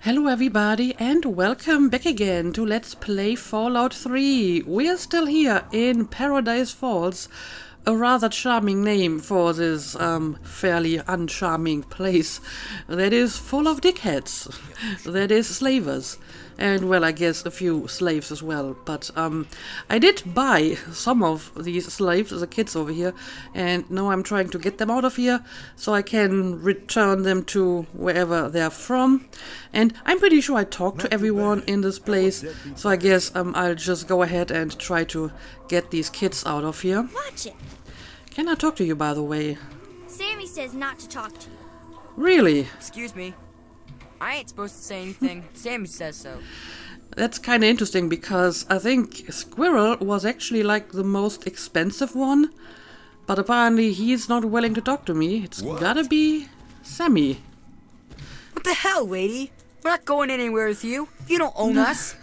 Hello everybody and welcome back again to Let's Play Fallout 3. We are still here in Paradise Falls, a rather charming name for this fairly uncharming place that is full of dickheads, that is slavers. And, well, I guess a few slaves as well. But I did buy some of these slaves, the kids over here, and now I'm trying to get them out of here so I can return them to wherever they're from. And I'm pretty sure I talked to everyone in this place, so I guess I'll just go ahead and try to get these kids out of here. Watch it. Can I talk to you, by the way? Sammy says not to talk to you. Really? Excuse me. I ain't supposed to say anything. Sammy says so. That's kind of interesting because I think Squirrel was actually like the most expensive one, but apparently he's not willing to talk to me. It's gotta be Sammy. What the hell, lady? We're not going anywhere with you. You don't own us.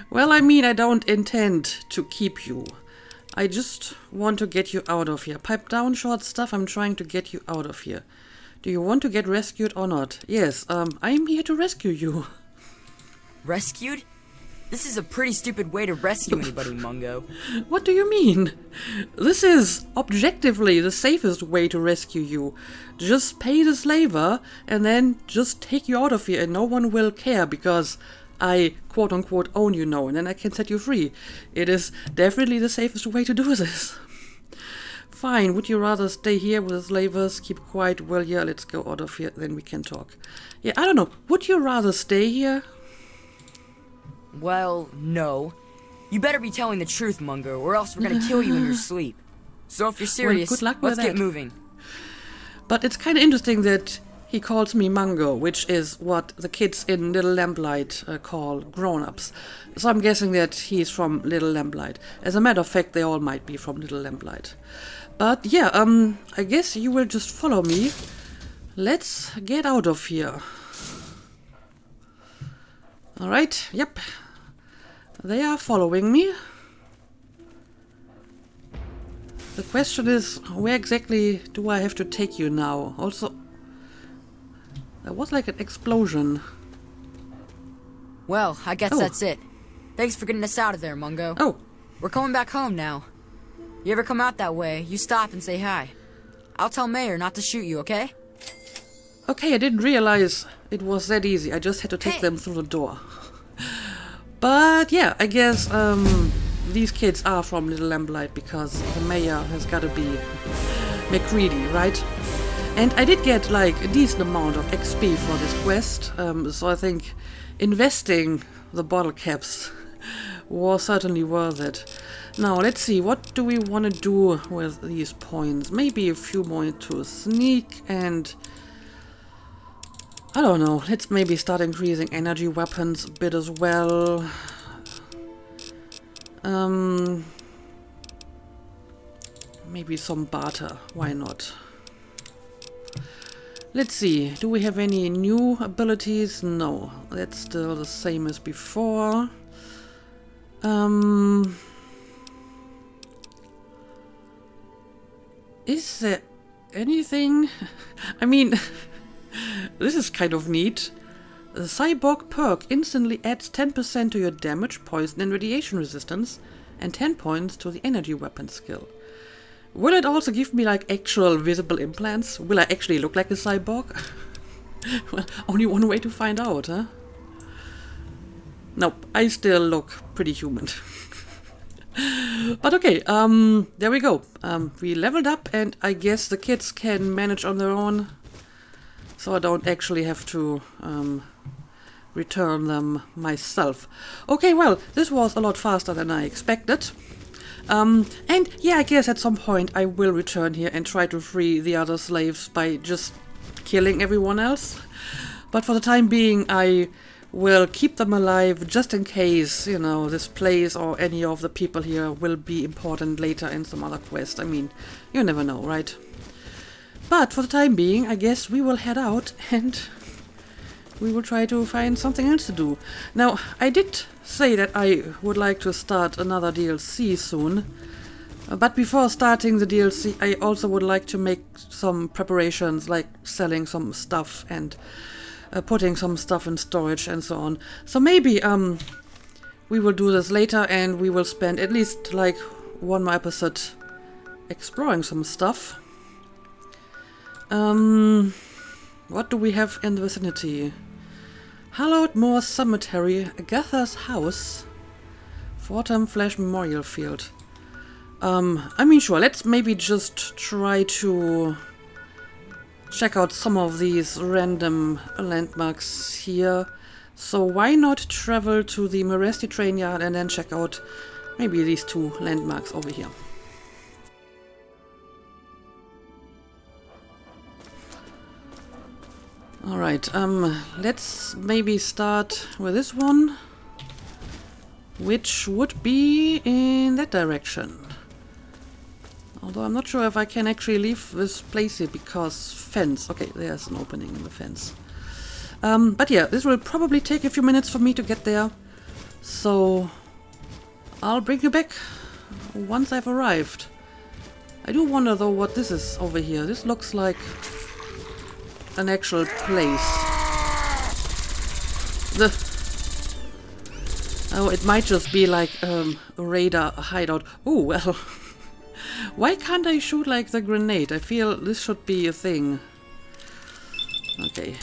Well, I mean, I don't intend to keep you. I just want to get you out of here. Pipe down, short stuff. I'm trying to get you out of here. Do you want to get rescued or not? Yes, I'm here to rescue you. Rescued? This is a pretty stupid way to rescue anybody, Mungo. What do you mean? This is objectively the safest way to rescue you. Just pay the slaver and then just take you out of here and no one will care because I quote-unquote own you now and then I can set you free. It is definitely the safest way to do this. Fine, would you rather stay here with the slavers, keep quiet? Well, yeah, let's go out of here, then we can talk. Yeah, I don't know, would you rather stay here? Well, no. You better be telling the truth, Mungo, or else we're gonna kill you in your sleep. So if you're serious, well, good luck with let's get that. moving. But it's kind of interesting that he calls me Mungo, which is what the kids in Little Lamplight call grown-ups. So I'm guessing that he's from Little Lamplight. As a matter of fact, they all might be from Little Lamplight. But yeah, I guess you will just follow me. Let's get out of here. Alright, yep. They are following me. The question is, where exactly do I have to take you now? Also, there was like an explosion. Well, I guess that's it. Thanks for getting us out of there, Mungo. Oh. We're coming back home now. You ever come out that way, you stop and say hi. I'll tell Mayor not to shoot you, okay? Okay, I didn't realize it was that easy. I just had to take them through the door. But yeah, I guess these kids are from Little Lamplight because the mayor has got to be McCready, right? And I did get like a decent amount of XP for this quest, so I think investing the bottle caps was certainly worth it. Now, let's see, what do we want to do with these points? Maybe a few more into sneak and... I don't know, let's maybe start increasing energy weapons a bit as well. Maybe some barter, why not? Let's see, do we have any new abilities? No, that's still the same as before. Is there anything? I mean, this is kind of neat. The cyborg perk instantly adds 10% to your damage, poison and radiation resistance and 10 points to the energy weapon skill. Will it also give me like actual visible implants? Will I actually look like a cyborg? Well, only one way to find out, huh? Nope, I still look pretty human. But okay, there we go. We leveled up and I guess the kids can manage on their own. So I don't actually have to return them myself. Okay, well, this was a lot faster than I expected. And yeah, I guess at some point I will return here and try to free the other slaves by just killing everyone else. But for the time being, I will keep them alive just in case, you know, this place or any of the people here will be important later in some other quest. I mean, you never know, right? But for the time being, I guess we will head out and we will try to find something else to do. Now, I did say that I would like to start another DLC soon. But before starting the DLC, I also would like to make some preparations, like selling some stuff and putting some stuff in storage and so on. So maybe we will do this later, and we will spend at least like one more episode exploring some stuff. What do we have in the vicinity? Hallowed Moor Cemetery, Agatha's house, Fordham Flash Memorial Field. I mean, sure, let's maybe just try to check out some of these random landmarks here. So why not travel to the Meresti train yard and then check out maybe these two landmarks over here. Alright, let's maybe start with this one, which would be in that direction. Although I'm not sure if I can actually leave this place here because fence. Okay, there's an opening in the fence. But yeah, this will probably take a few minutes for me to get there. So I'll bring you back once I've arrived. I do wonder though what this is over here. This looks like an actual place. Oh, it might just be like a radar hideout. Oh, well. Why can't I shoot like the grenade? I feel this should be a thing. Okay.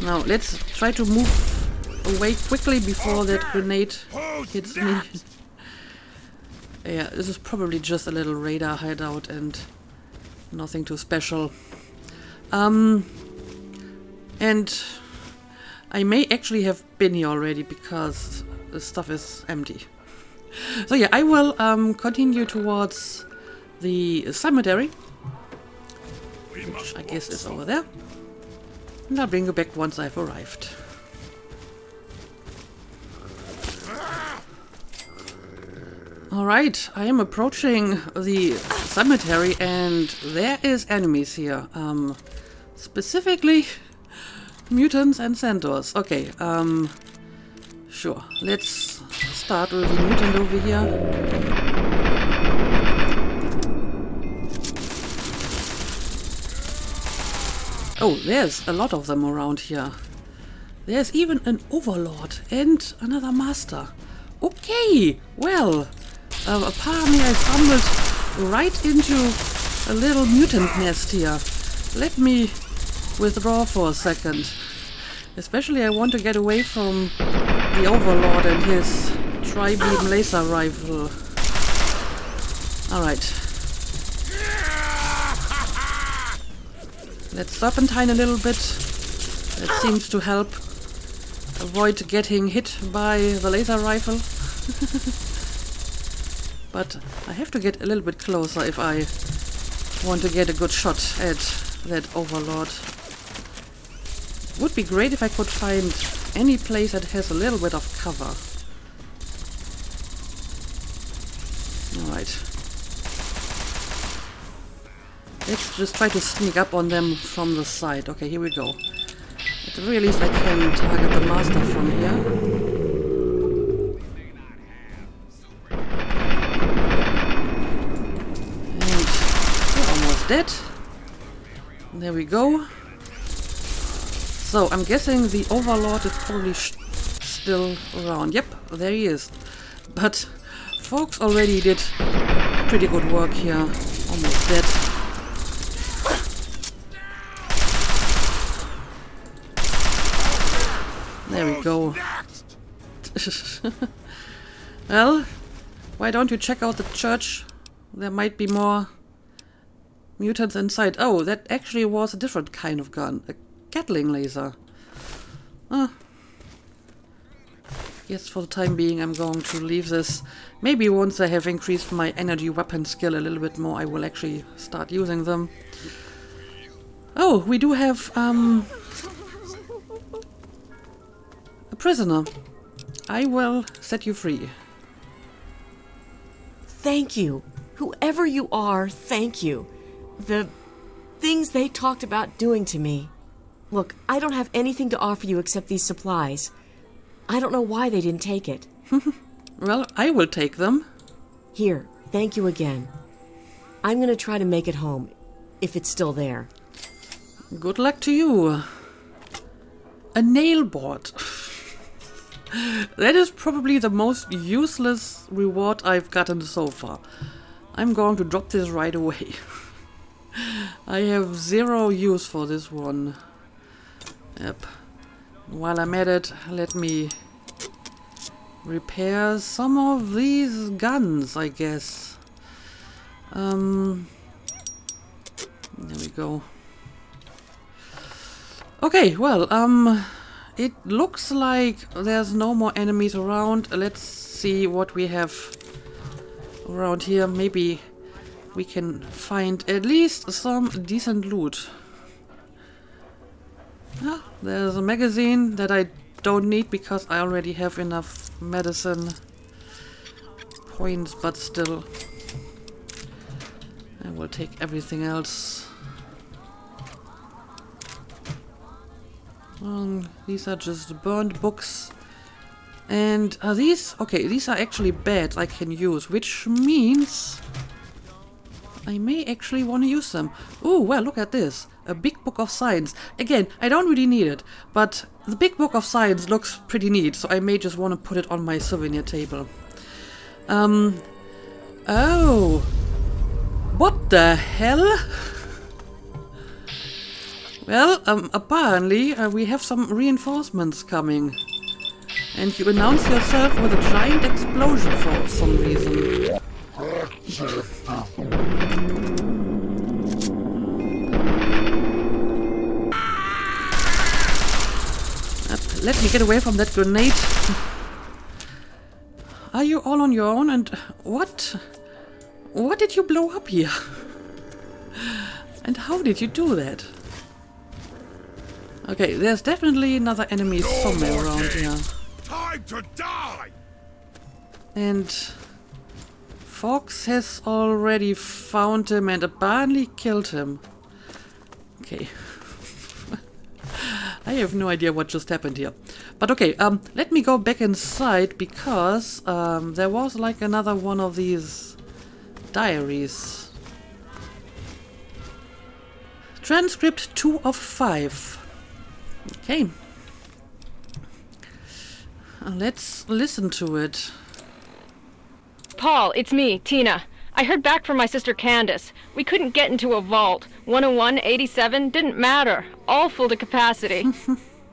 Now, let's try to move away quickly before that grenade hits me. Yeah, this is probably just a little radar hideout and nothing too special. And I may actually have been here already because the stuff is empty. So yeah, I will continue towards the cemetery, which I guess is over there. And I'll bring you back once I've arrived. Alright, I am approaching the cemetery and there is enemies here. Specifically mutants and centaurs. Okay, sure. Let's start with the mutant over here. Oh, there's a lot of them around here. There's even an overlord and another master. Okay, well, apparently I stumbled right into a little mutant nest here. Let me withdraw for a second. Especially I want to get away from the overlord and his tri-beam laser rifle. Alright. Let's serpentine a little bit. That seems to help avoid getting hit by the laser rifle. But I have to get a little bit closer if I want to get a good shot at that overlord. Would be great if I could find any place that has a little bit of cover. Alright. Let's just try to sneak up on them from the side. Okay, here we go. At the very least I can target the master from here. And we're almost dead. There we go. So, I'm guessing the overlord is probably still around. Yep, there he is. But folks already did pretty good work here. Almost dead. There we go. Well, why don't you check out the church? There might be more mutants inside. Oh, that actually was a different kind of gun. A Gatling laser. Yes, for the time being I'm going to leave this. Maybe once I have increased my energy weapon skill a little bit more, I will actually start using them. Oh, we do have a prisoner. I will set you free. Thank you. Whoever you are, thank you. The things they talked about doing to me. Look, I don't have anything to offer you except these supplies. I don't know why they didn't take it. Well, I will take them. Here, thank you again. I'm gonna try to make it home. if it's still there. Good luck to you. A nail board. That is probably the most useless reward I've gotten so far. I'm going to drop this right away. I have zero use for this one. Yep. While I'm at it, let me repair some of these guns, I guess. There we go. Okay, well, it looks like there's no more enemies around. Let's see what we have around here. Maybe we can find at least some decent loot. Ah, there's a magazine that I don't need because I already have enough medicine points, but still. I will take everything else. These are just burned books. And are these? Okay, these are actually beds I can use, which means I may actually want to use them. Oh, well, look at this. A big book of science. Again, I don't really need it, but the big book of science looks pretty neat, so I may just want to put it on my souvenir table. Oh. What the hell? Well, apparently we have some reinforcements coming. And you announce yourself with a giant explosion for some reason. Let me get away from that grenade. Are you all on your own? And what? What did you blow up here? And how did you do that? Okay, there's definitely another enemy somewhere around here. Time to die! And Fox has already found him and apparently killed him. Okay. I have no idea what just happened here. But okay, let me go back inside because there was like another one of these diaries. Transcript 2 of 5. Okay. Let's listen to it. Paul, it's me, Tina. I heard back from my sister Candace. We couldn't get into a vault. 101, 87, didn't matter. All full to capacity.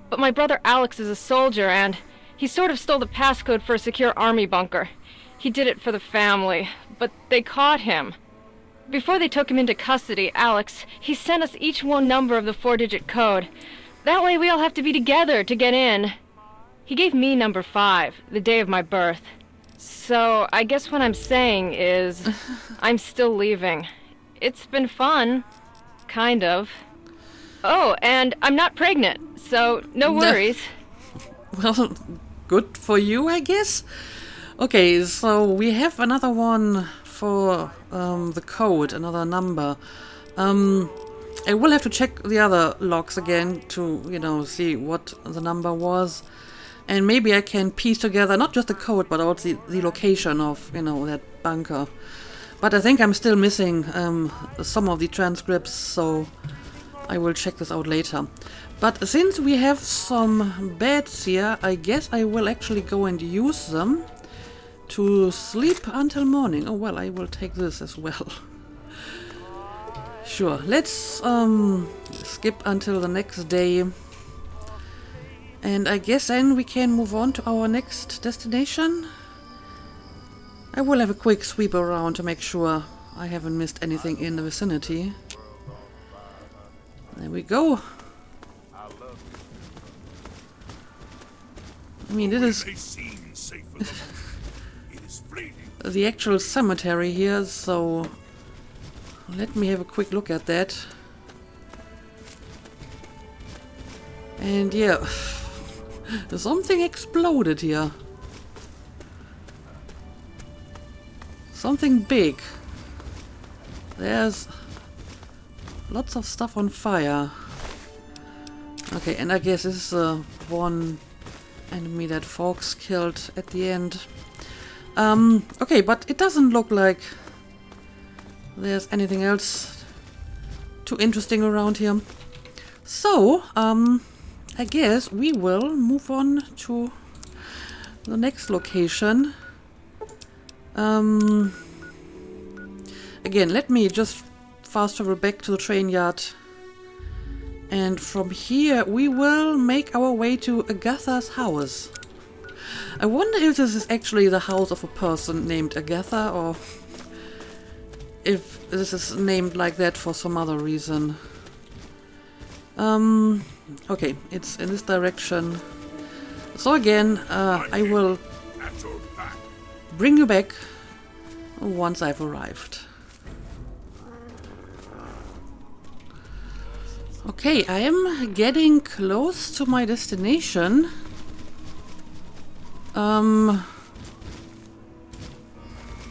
But my brother Alex is a soldier and he sort of stole the passcode for a secure army bunker. He did it for the family, but they caught him. Before they took him into custody, Alex, he sent us each one number of the 4-digit code. That way we all have to be together to get in. He gave me number 5, the day of my birth. So, I guess what I'm saying is, I'm still leaving. It's been fun. Kind of. Oh, and I'm not pregnant, so no worries. Well, good for you, I guess. Okay, so we have another one for the code, another number. I will have to check the other logs again to, you know, see what the number was. And maybe I can piece together not just the code, but also the location of, you know, that bunker. But I think I'm still missing some of the transcripts, so I will check this out later. But since we have some beds here, I guess I will actually go and use them to sleep until morning. Oh, well, I will take this as well. Sure, let's skip until the next day. And I guess then we can move on to our next destination. I will have a quick sweep around to make sure I haven't missed anything in the vicinity. There we go. I mean, it is the actual cemetery here, so let me have a quick look at that. And yeah, something exploded here. Something big. There's lots of stuff on fire. Okay, and I guess this is one enemy that Fox killed at the end. Okay, but it doesn't look like there's anything else too interesting around here. So, I guess we will move on to the next location. Again, let me just fast travel back to the train yard. And from here we will make our way to Agatha's house. I wonder if this is actually the house of a person named Agatha, or if this is named like that for some other reason. Okay, it's in this direction. So again, I will At your back. bring you back once I've arrived. Okay, I am getting close to my destination.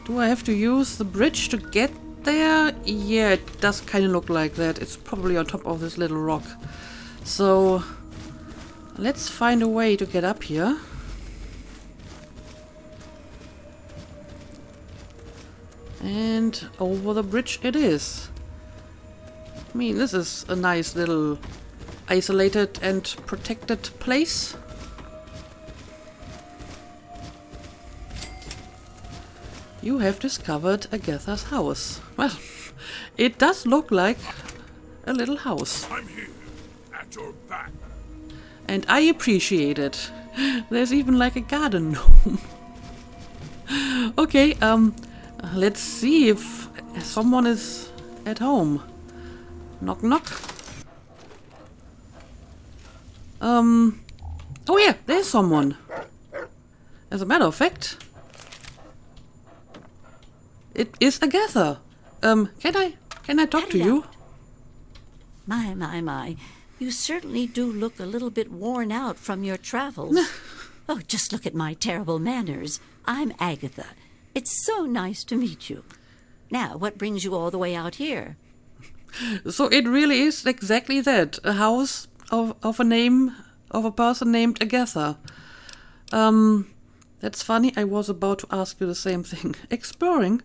Do I have to use the bridge to get there? Yeah, it does kind of look like that. It's probably on top of this little rock. So, let's find a way to get up here. And over the bridge it is. I mean, this is a nice little isolated and protected place. You have discovered Agatha's house. Well, it does look like a little house. I'm here. At your back. And I appreciate it. There's even like a garden gnome. Okay, let's see if someone is at home. Knock knock. Oh yeah, there's someone. As a matter of fact, it is Agatha. Can I talk to you? My. You certainly do look a little bit worn out from your travels. Oh, just look at my terrible manners. I'm Agatha. It's so nice to meet you. Now, what brings you all the way out here? So it really is exactly that. A house of a name of a person named Agatha. That's funny. I was about to ask you the same thing. Exploring.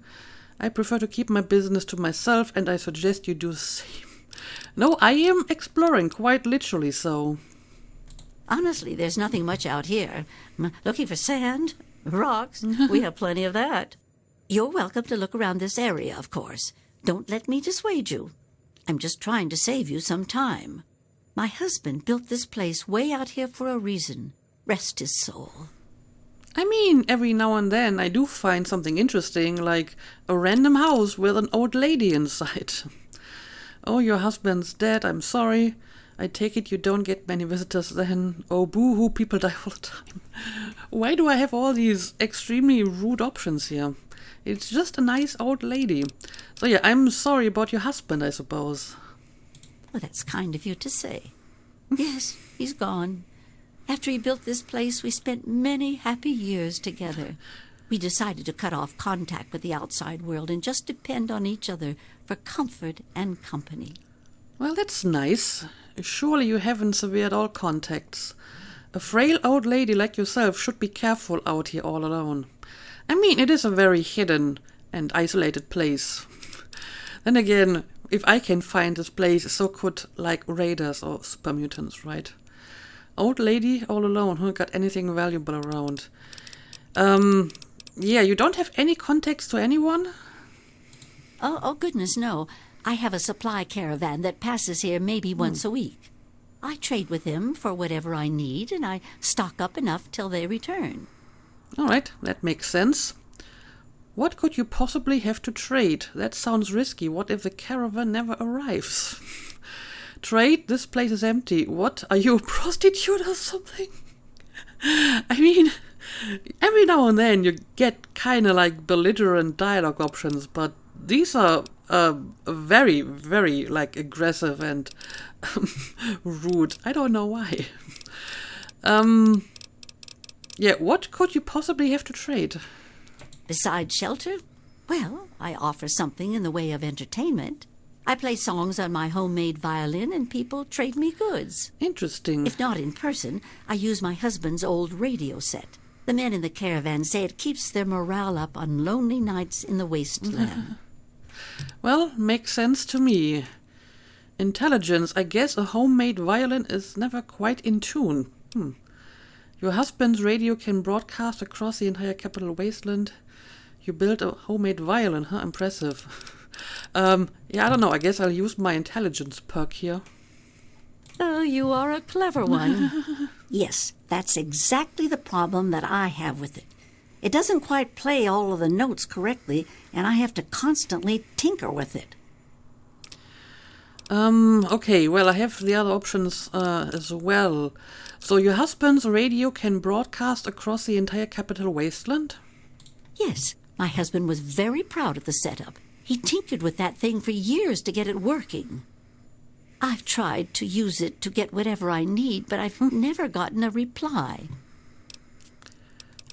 I prefer to keep my business to myself, and I suggest you do the same. No, I am exploring, quite literally so. Honestly, there's nothing much out here. Looking for sand, rocks, we have plenty of that. You're welcome to look around this area, of course. Don't let me dissuade you. I'm just trying to save you some time. My husband built this place way out here for a reason. Rest his soul. I mean, every now and then I do find something interesting, like a random house with an old lady inside. Oh, your husband's dead, I'm sorry. I take it you don't get many visitors then. Oh, boo-hoo, people die all the time. Why do I have all these extremely rude options here? It's just a nice old lady. So yeah, I'm sorry about your husband, I suppose. Well, that's kind of you to say. Yes, he's gone. After he built this place, we spent many happy years together. We decided to cut off contact with the outside world and just depend on each other for comfort and company. Well, that's nice. Surely you haven't severed all contacts. A frail old lady like yourself should be careful out here all alone. I mean, it is a very hidden and isolated place. Then again, if I can find this place, so could, like, raiders or super mutants, right? Old lady all alone, who got anything valuable around. Yeah, you don't have any contacts to anyone? Oh, goodness, no. I have a supply caravan that passes here maybe once a week. I trade with them for whatever I need, and I stock up enough till they return. All right, that makes sense. What could you possibly have to trade? That sounds risky. What if the caravan never arrives? Trade? This place is empty. What? Are you a prostitute or something? I mean, every now and then you get kind of like belligerent dialogue options, but these are very, very like aggressive and rude. I don't know why. Yeah, what could you possibly have to trade? Besides shelter, well, I offer something in the way of entertainment. I play songs on my homemade violin and people trade me goods. Interesting. If not in person, I use my husband's old radio set. The men in the caravan say it keeps their morale up on lonely nights in the wasteland. Well, makes sense to me. Intelligence. I guess a homemade violin is never quite in tune. Your husband's radio can broadcast across the entire capital wasteland. You built a homemade violin, huh? Impressive. Yeah, I don't know. I guess I'll use my intelligence perk here. Oh, you are a clever one. Yes, that's exactly the problem that I have with it. It doesn't quite play all of the notes correctly, and I have to constantly tinker with it. Okay, well, I have the other options as well. So your husband's radio can broadcast across the entire capital wasteland? Yes, my husband was very proud of the setup. He tinkered with that thing for years to get it working. I've tried to use it to get whatever I need, but I've never gotten a reply.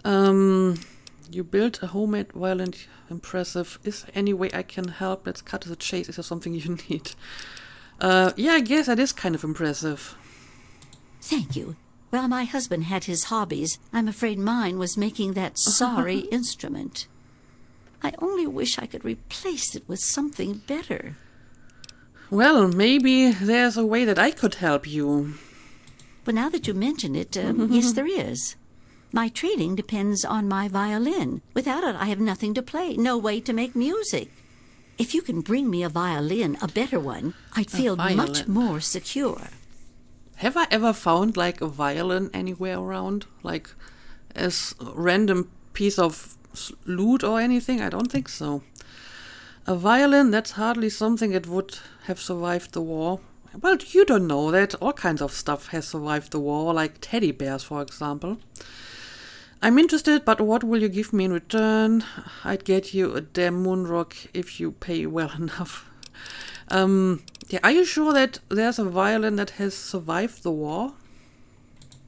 You built a homemade violin. Impressive. Is there any way I can help? Let's cut to the chase. Is there something you need? Yeah, I guess that is kind of impressive. Thank you. Well, my husband had his hobbies. I'm afraid mine was making that sorry instrument. I only wish I could replace it with something better. Well, maybe there's a way that I could help you. But now that you mention it, yes, there is. My training depends on my violin. Without it, I have nothing to play, no way to make music. If you can bring me a violin, a better one, I'd feel much more secure. Have I ever found, like, a violin anywhere around? Like, as a random piece of loot or anything? I don't think so. A violin, that's hardly something that would have survived the war. Well, you don't know that. All kinds of stuff has survived the war, like teddy bears, for example. I'm interested, but what will you give me in return? I'd get you a damn moonrock if you pay well enough. Yeah, are you sure that there's a violin that has survived the war?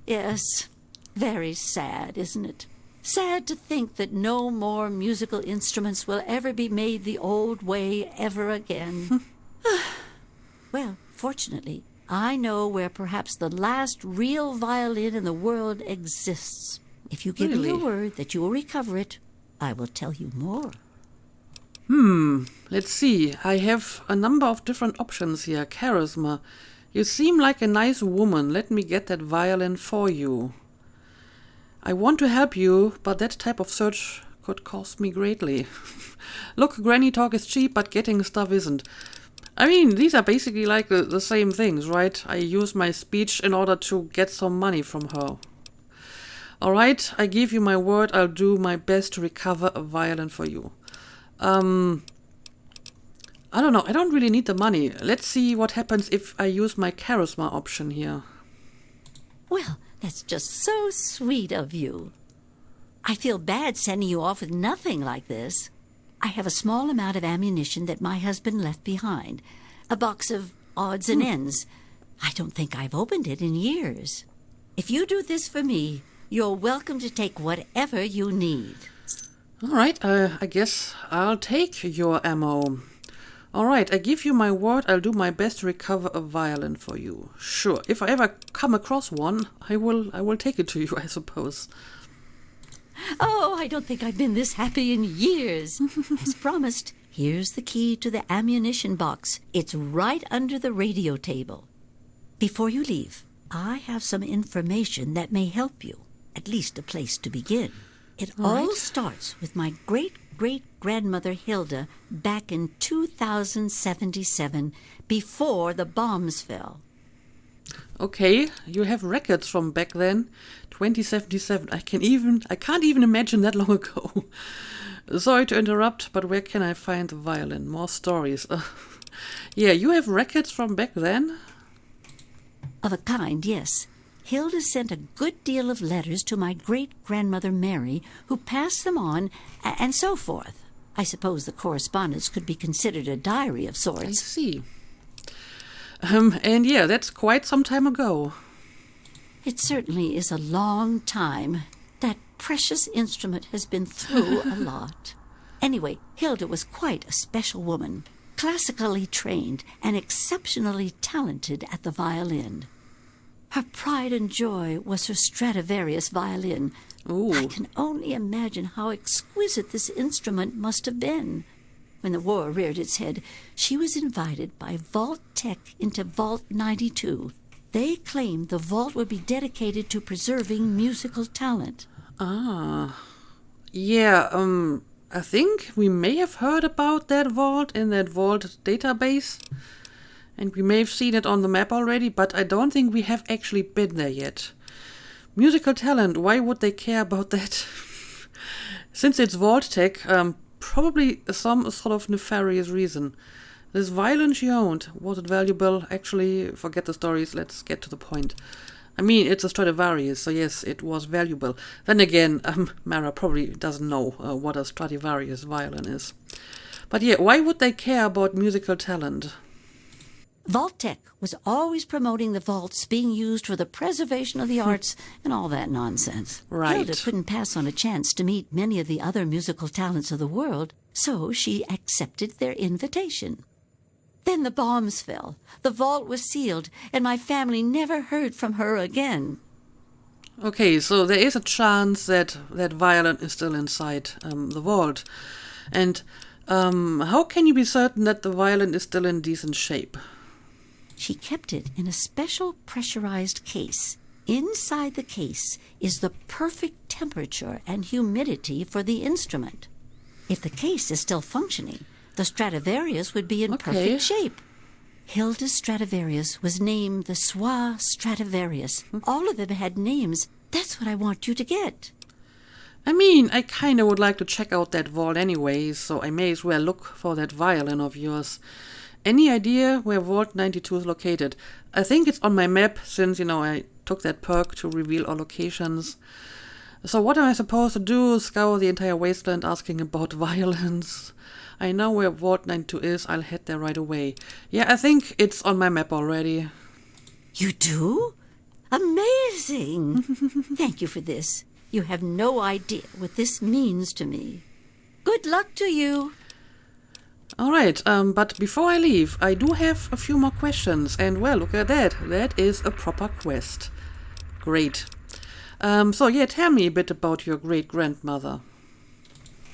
Yes, very sad, isn't it? Sad to think that no more musical instruments will ever be made the old way ever again. Well, fortunately, I know where perhaps the last real violin in the world exists. If you give me your word that you will recover it, I will tell you more. Let's see. I have a number of different options here. Charisma. You seem like a nice woman. Let me get that violin for you. I want to help you, but that type of search could cost me greatly. Look, granny talk is cheap, but getting stuff isn't. I mean, these are basically like the same things, right? I use my speech in order to get some money from her. Alright, I give you my word, I'll do my best to recover a violin for you. I don't know, I don't really need the money. Let's see what happens if I use my charisma option here. Well, that's just so sweet of you. I feel bad sending you off with nothing like this. I have a small amount of ammunition that my husband left behind. A box of odds and ends. I don't think I've opened it in years. If you do this for me, you're welcome to take whatever you need. Alright, I guess I'll take your ammo. Alright, I give you my word, I'll do my best to recover a violin for you. Sure, if I ever come across one, I will take it to you, I suppose. Oh, I don't think I've been this happy in years. As promised, here's the key to the ammunition box. It's right under the radio table. Before you leave, I have some information that may help you. At least a place to begin. It all starts with my great-great-grandmother Hilda back in 2077, before the bombs fell. Okay, you have records from back then, 2077. I can't even imagine that long ago. Sorry to interrupt, but where can I find the violin? More stories. Yeah, you have records from back then? Of a kind, yes. Hilda sent a good deal of letters to my great-grandmother Mary, who passed them on, and so forth. I suppose the correspondence could be considered a diary of sorts. I see. And yeah, that's quite some time ago. It certainly is a long time. That precious instrument has been through a lot. Anyway, Hilda was quite a special woman, classically trained and exceptionally talented at the violin. Her pride and joy was her Stradivarius violin. Ooh. I can only imagine how exquisite this instrument must have been. When the war reared its head, she was invited by Vault Tech into Vault 92. They claimed the vault would be dedicated to preserving musical talent. Ah. Yeah, I think we may have heard about that vault in that vault database. And we may have seen it on the map already, but I don't think we have actually been there yet. Musical talent, why would they care about that? Since it's Vault Tech, probably some sort of nefarious reason. This violin she owned, was it valuable? Actually, forget the stories, let's get to the point. I mean, it's a Stradivarius, so yes, it was valuable. Then again, Mara probably doesn't know what a Stradivarius violin is. But yeah, why would they care about musical talent? Vault Tech was always promoting the vaults being used for the preservation of the arts and all that nonsense. Right. Hilda couldn't pass on a chance to meet many of the other musical talents of the world, so she accepted their invitation. Then the bombs fell, the vault was sealed, and my family never heard from her again. Okay, so there is a chance that that violin is still inside the vault. And how can you be certain that the violin is still in decent shape? She kept it in a special pressurized case. Inside the case is the perfect temperature and humidity for the instrument. If the case is still functioning, the Stradivarius would be in perfect shape. Hilda's Stradivarius was named the Soir Stradivarius. All of them had names. That's what I want you to get. I mean, I kinda would like to check out that vault anyway, so I may as well look for that violin of yours. Any idea where Vault 92 is located? I think it's on my map, since, I took that perk to reveal our locations. So what am I supposed to do? Scour the entire wasteland asking about violins? I know where Vault 92 is, I'll head there right away. Yeah, I think it's on my map already. You do? Amazing! Thank you for this. You have no idea what this means to me. Good luck to you. Alright, but before I leave, I do have a few more questions. And well, look at that. That is a proper quest. Great. So yeah, tell me a bit about your great-grandmother.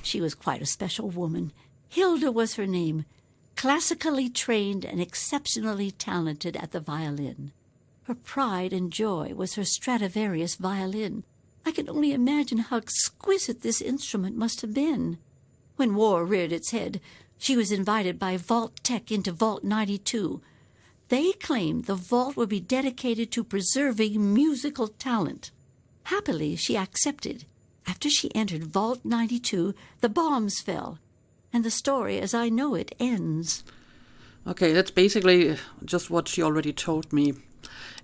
She was quite a special woman. Hilda was her name. Classically trained and exceptionally talented at the violin. Her pride and joy was her Stradivarius violin. I can only imagine how exquisite this instrument must have been. When war reared its head, she was invited by Vault Tech into Vault 92. They claimed the vault would be dedicated to preserving musical talent. Happily, she accepted. After she entered Vault 92, the bombs fell, and the story as I know it ends. Okay, that's basically just what she already told me.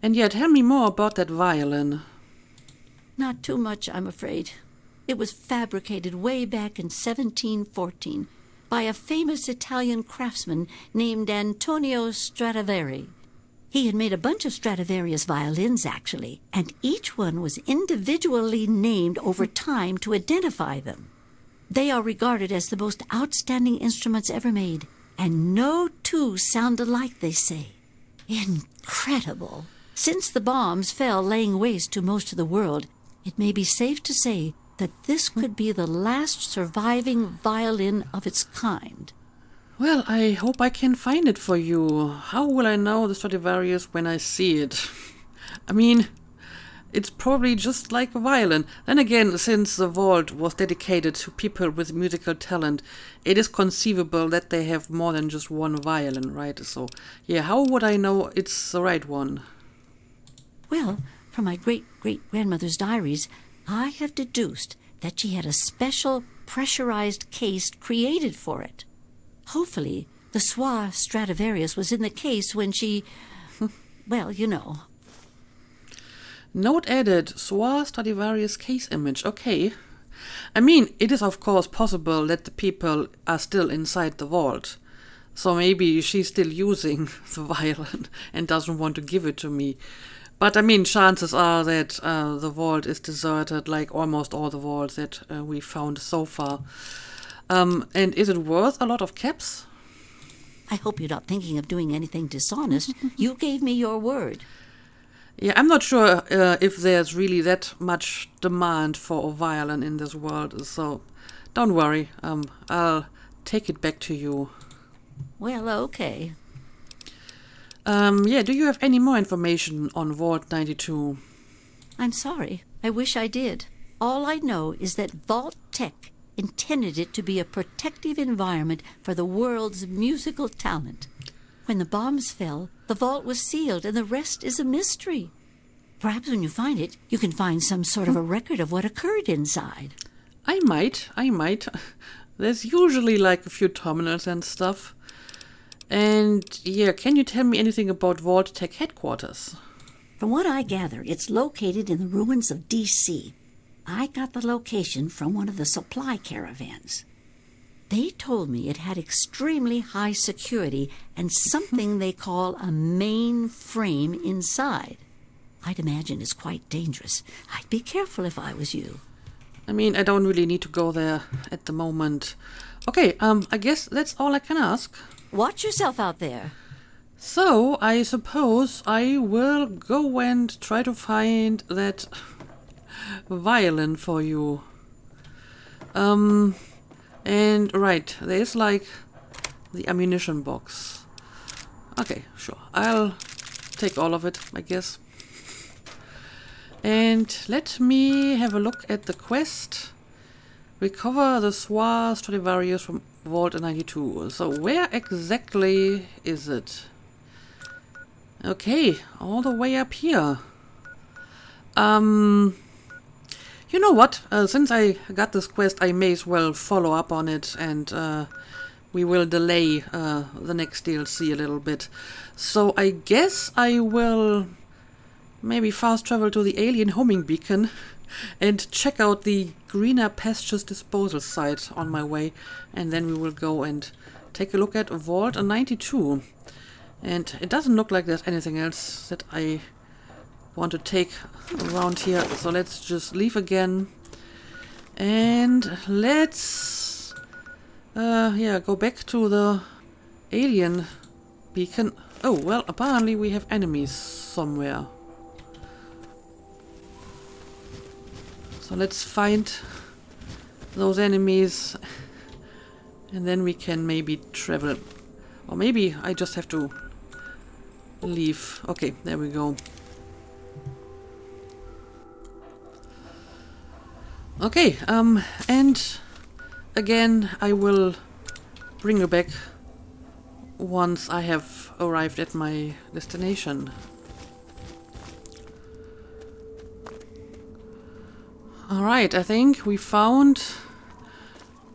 And yeah, tell me more about that violin. Not too much, I'm afraid. It was fabricated way back in 1714 by a famous Italian craftsman named Antonio Stradivari. He had made a bunch of Stradivarius violins, actually, and each one was individually named over time to identify them. They are regarded as the most outstanding instruments ever made, and no two sound alike, they say. Incredible! Since the bombs fell laying waste to most of the world, it may be safe to say that this could be the last surviving violin of its kind. Well, I hope I can find it for you. How will I know the Stradivarius when I see it? I mean, it's probably just like a violin. Then again, since the vault was dedicated to people with musical talent, it is conceivable that they have more than just one violin, right? So, yeah, how would I know it's the right one? Well, from my great-great-grandmother's diaries, I have deduced that she had a special pressurized case created for it. Hopefully, the Soir Stradivarius was in the case when she... well, you know. Note added, Soir Stradivarius case image, okay. I mean, it is of course possible that the people are still inside the vault. So maybe she's still using the violin and doesn't want to give it to me. But I mean, chances are that the vault is deserted, like almost all the vaults that we found so far. And is it worth a lot of caps? I hope you're not thinking of doing anything dishonest. You gave me your word. Yeah, I'm not sure if there's really that much demand for a violin in this world, so don't worry. I'll take it back to you. Well, okay. Yeah, do you have any more information on Vault 92? I'm sorry. I wish I did. All I know is that Vault Tech intended it to be a protective environment for the world's musical talent. When the bombs fell, the vault was sealed, and the rest is a mystery. Perhaps when you find it, you can find some sort of a record of what occurred inside. I might. There's usually like a few terminals and stuff. And yeah, can you tell me anything about Vault Tech headquarters? From what I gather, it's located in the ruins of D.C. I got the location from one of the supply caravans. They told me it had extremely high security and something they call a mainframe inside. I'd imagine it's quite dangerous. I'd be careful if I was you. I mean, I don't really need to go there at the moment. Okay, I guess that's all I can ask. Watch yourself out there. So, I suppose I will go and try to find that violin for you. And right, there's like the ammunition box. Okay, sure. I'll take all of it, I guess. And let me have a look at the quest. Recover the Soir Stradivarius from Vault 92. So where exactly is it? Okay, all the way up here. You know what? Since I got this quest, I may as well follow up on it, and we will delay the next DLC a little bit. So I guess I will maybe fast travel to the alien homing beacon and check out the Greener Pastures disposal site on my way, and then we will go and take a look at Vault 92. And it doesn't look like there's anything else that I want to take around here, so let's just leave again and let's go back to the alien beacon. Oh, well, apparently we have enemies somewhere, so let's find those enemies and then we can maybe travel, or maybe I just have to leave. Okay, there we go. Okay, and again, I will bring you back once I have arrived at my destination. Alright, I think we found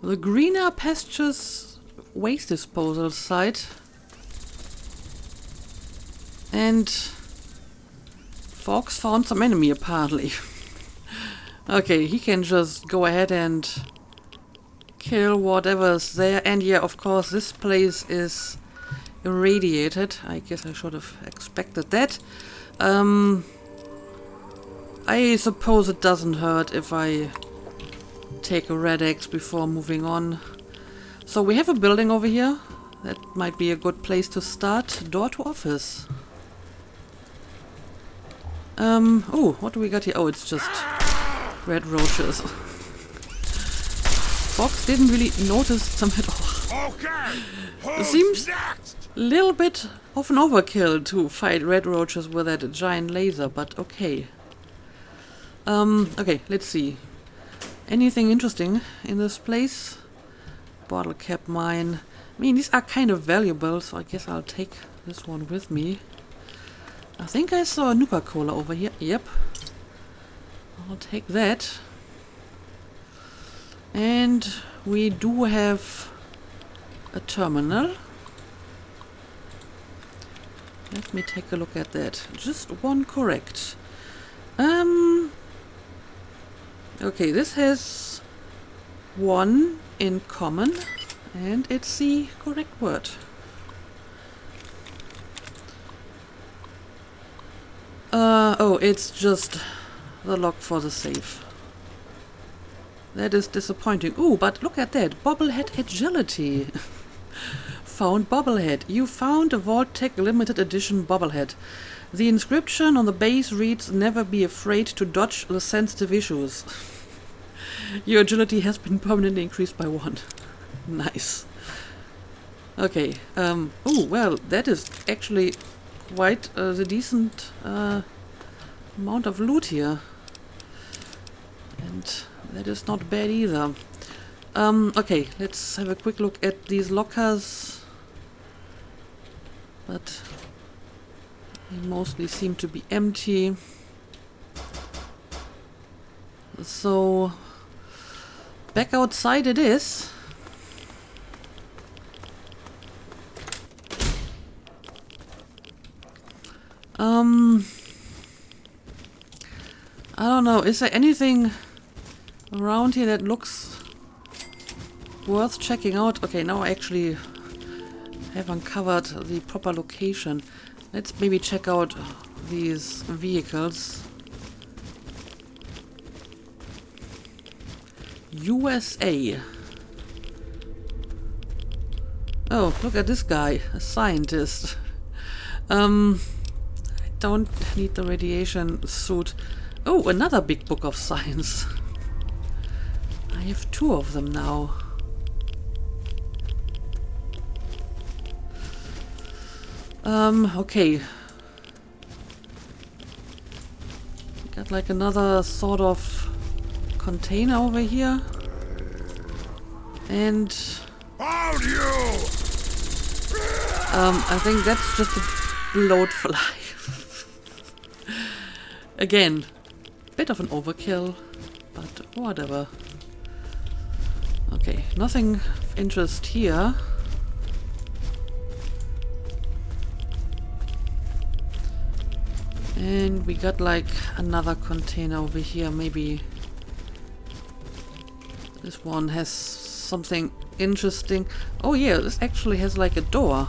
the Greener Pastures waste disposal site. And Fox found some enemy, apparently. Okay, he can just go ahead and kill whatever's there. And yeah, of course, this place is irradiated. I guess I should have expected that. I suppose it doesn't hurt if I take a red X before moving on. So we have a building over here. That might be a good place to start. Door to office. Oh, what do we got here? Oh, it's just red roaches. Fox didn't really notice them at all. Okay. It seems next? a little bit of an overkill to fight red roaches with that giant laser, but okay. Okay, let's see. Anything interesting in this place? Bottle cap mine. I mean, these are kind of valuable, so I guess I'll take this one with me. I think I saw a Nuka-Cola over here. Yep. I'll take that. And we do have a terminal. Let me take a look at that. Just one correct. Okay, this has one in common, and it's the correct word. Oh, it's just the lock for the safe. That is disappointing. Ooh, but look at that. Bobblehead agility. Found bobblehead. You found a Vault Tech limited edition bobblehead. The inscription on the base reads, "Never be afraid to dodge the sensitive issues." Your agility has been permanently increased by 1. Nice. Okay. Oh, well, that is actually quite the decent amount of loot here. And that is not bad either. Okay, let's have a quick look at these lockers. But they mostly seem to be empty. So back outside it is. I don't know, is there anything around here that looks worth checking out? Okay, now I actually have uncovered the proper location. Let's maybe check out these vehicles. USA. Oh, look at this guy, a scientist. I don't need the radiation suit. Oh, another big book of science. I have 2 of them now. Okay. Got like another sort of container over here. And Found you! I think that's just a bloatfly. Again, bit of an overkill, but whatever. Okay, nothing of interest here. And we got like another container over here. Maybe this one has something interesting. Oh yeah, this actually has like a door.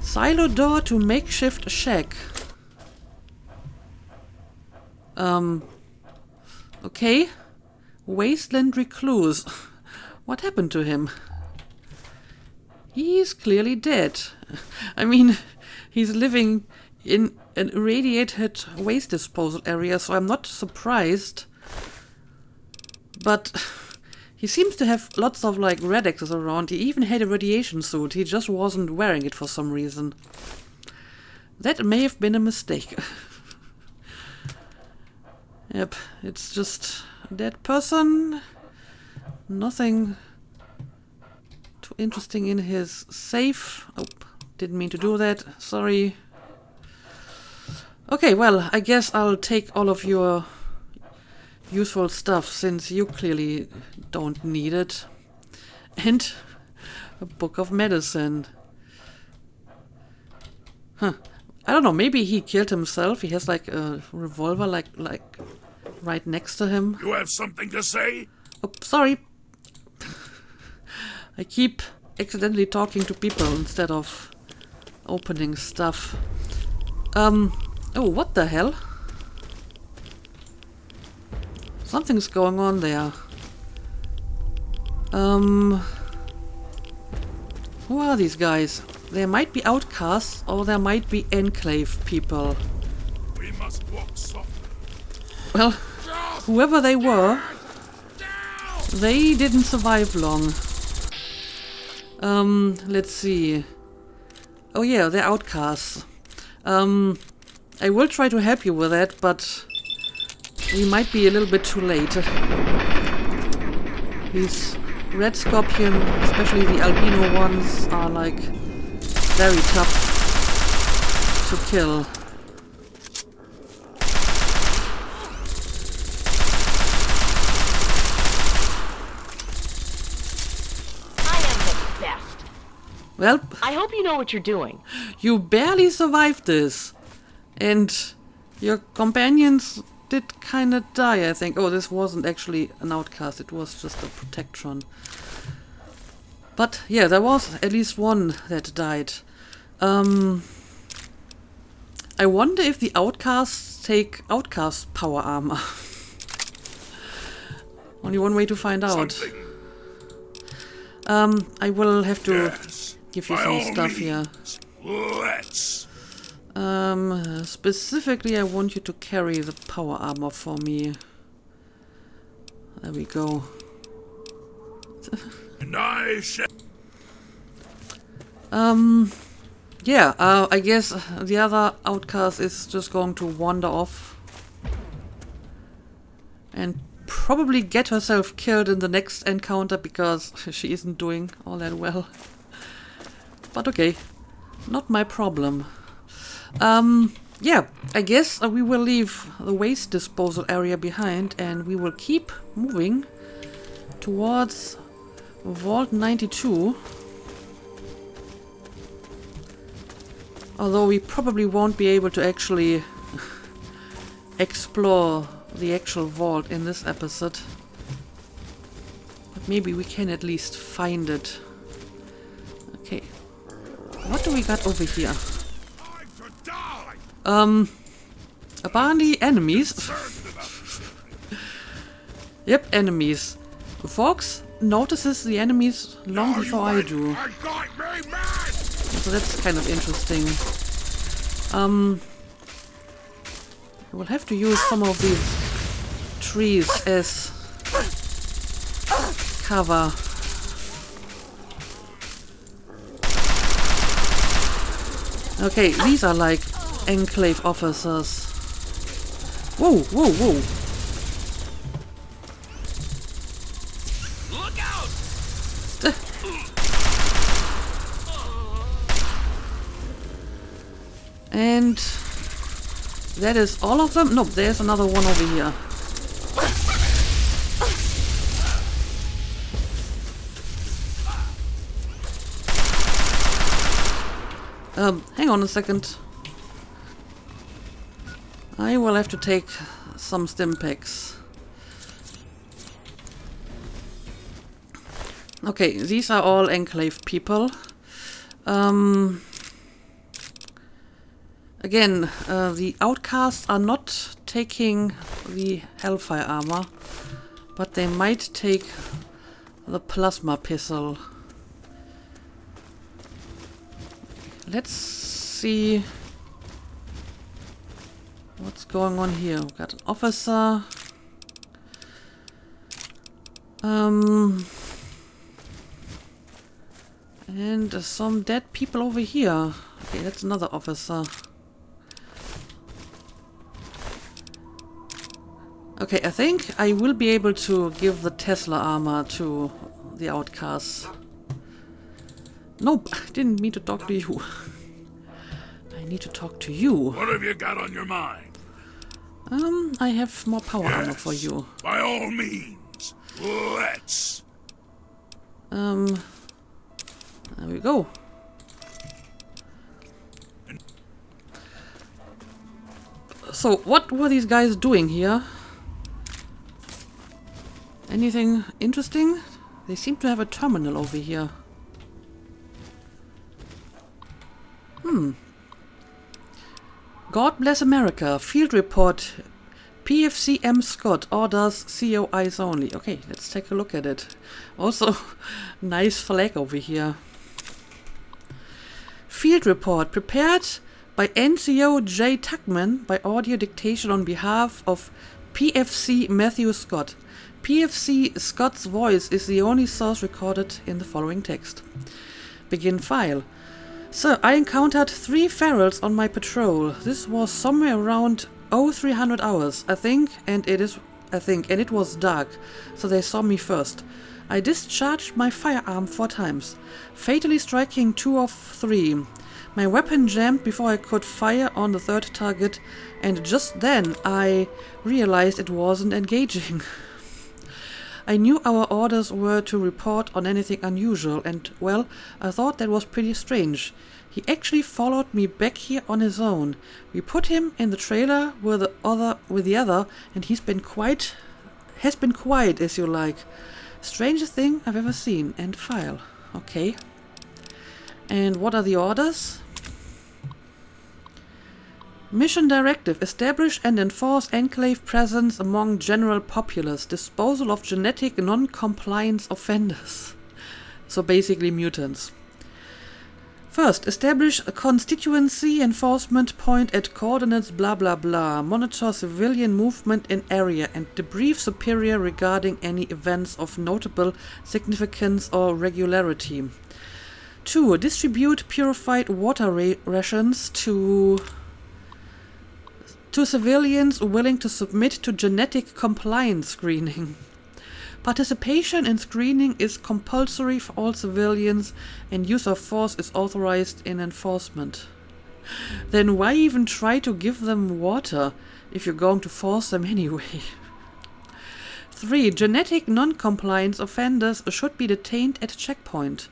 Silo door to makeshift shack. Okay. Wasteland recluse. What happened to him? He's clearly dead. I mean, he's living in an irradiated waste disposal area, so I'm not surprised. But he seems to have lots of like radixes around. He even had a radiation suit. He just wasn't wearing it for some reason. That may have been a mistake. Yep, it's just a dead person. Nothing too interesting in his safe. Oh, didn't mean to do that. Sorry. Okay, well, I guess I'll take all of your useful stuff since you clearly don't need it. And a book of medicine. Huh. I don't know, maybe he killed himself. He has like a revolver like right next to him. You have something to say? Oh, sorry. I keep accidentally talking to people instead of opening stuff. Oh, what the hell? Something's going on there. Who are these guys? There might be outcasts or there might be enclave people. We must walk softly. Well, whoever they were, they didn't survive long. Let's see. Oh yeah, they're outcasts. I will try to help you with that, but we might be a little bit too late. These red scorpion, especially the albino ones, are like very tough to kill. I am the best. Well, I hope you know what you're doing. you barely survived this. And your companions did kinda die, I think. Oh, this wasn't actually an outcast, it was just a protectron. But yeah, there was at least one that died. I wonder if the outcasts take outcast power armor. Only one way to find out. I will have to Yes, give you by some all stuff here. Let's. Specifically, I want you to carry the power armor for me. There we go. And I shall. Yeah, I guess the other outcast is just going to wander off and probably get herself killed in the next encounter because she isn't doing all that well. But okay, not my problem. Yeah, I guess we will leave the waste disposal area behind and we will keep moving towards Vault 92. Although we probably won't be able to actually explore the actual vault in this episode. But maybe we can at least find it. Okay. What do we got over here? Apparently enemies. Yep, enemies. Fox notices the enemies long before I do. So that's kind of interesting. We'll have to use some of these trees as cover. Okay, these are like Enclave officers. Whoa, whoa, whoa. Look out! And that is all of them? Nope, there's another one over here. Hang on a second. I will have to take some stim packs. Okay, these are all Enclave people. Again, the outcasts are not taking the Hellfire armor, but they might take the plasma pistol. Let's see what's going on here. We've got an officer. And some dead people over here. Okay, that's another officer. Okay, I think I will be able to give the Tesla armor to the outcasts. Nope, I didn't mean to talk to you. I need to talk to you. What have you got on your mind? I have more power armor for you. By all means, let's. There we go. So, what were these guys doing here? Anything interesting? They seem to have a terminal over here. God bless America. Field report. PFC M. Scott orders CO eyes only. Okay, let's take a look at it. Also, nice flag over here. Field report prepared by NCO J. Tuckman by audio dictation on behalf of PFC Matthew Scott. PFC Scott's voice is the only source recorded in the following text. Begin file. Sir, I encountered 3 ferals on my patrol. This was somewhere around 0300 hours, I think, and it was dark, so they saw me first. I discharged my firearm 4 times, fatally striking 2 of 3. My weapon jammed before I could fire on the 3rd target, and just then I realized it wasn't engaging. I knew our orders were to report on anything unusual, and, well, I thought that was pretty strange. He actually followed me back here on his own. We put him in the trailer with the other, and has been quiet as you like. Strangest thing I've ever seen. End file. Okay. And what are the orders? Mission directive. Establish and enforce enclave presence among general populace. Disposal of genetic non-compliance offenders. So basically mutants. First, establish a constituency enforcement point at coordinates blah blah blah. Monitor civilian movement in area and debrief superior regarding any events of notable significance or regularity. 2. Distribute purified water rations to civilians willing to submit to genetic compliance screening. Participation in screening is compulsory for all civilians and use of force is authorized in enforcement. Then why even try to give them water if you're going to force them anyway? 3. Genetic non-compliance offenders should be detained at checkpoint.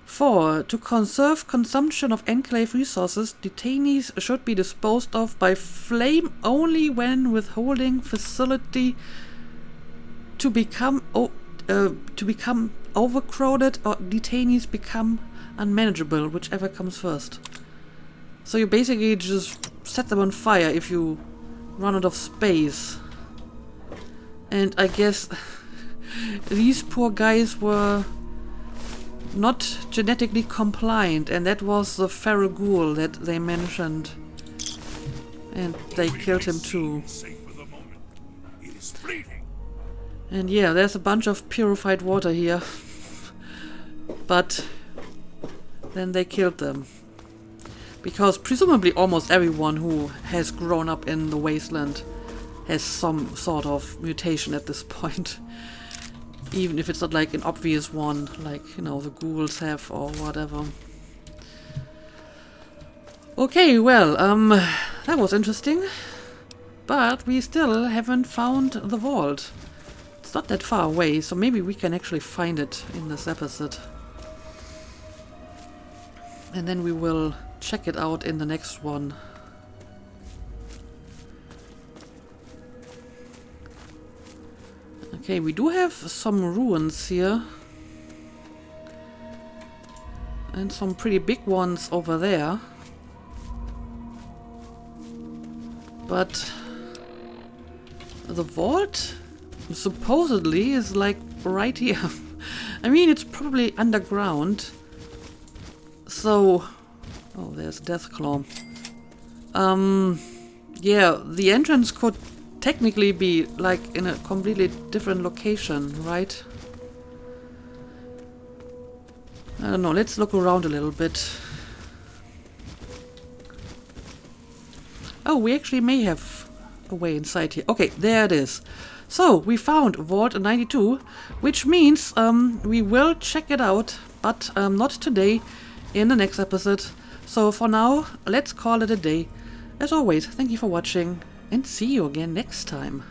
4. To conserve consumption of enclave resources, detainees should be disposed of by flame only when withholding facility to become overcrowded or detainees become unmanageable, whichever comes first. So you basically just set them on fire if you run out of space. And I guess these poor guys were not genetically compliant, and that was the feral ghoul that they mentioned. And they killed him too. And yeah, there's a bunch of purified water here. But then they killed them. Because presumably almost everyone who has grown up in the wasteland has some sort of mutation at this point. Even if it's not like an obvious one, like, you know, the ghouls have or whatever. Okay, well, that was interesting. But we still haven't found the vault. It's not that far away, so maybe we can actually find it in this episode. And then we will check it out in the next one. Okay, we do have some ruins here. And some pretty big ones over there. But the vault supposedly is like right here. I mean, it's probably underground. So, oh, there's Deathclaw. Yeah, the entrance could technically be like in a completely different location, right? I don't know, let's look around a little bit. Oh, we actually may have a way inside here. Okay, there it is. So, we found Vault 92, which means we will check it out, but not today, in the next episode. So for now, let's call it a day. As always, thank you for watching, and see you again next time.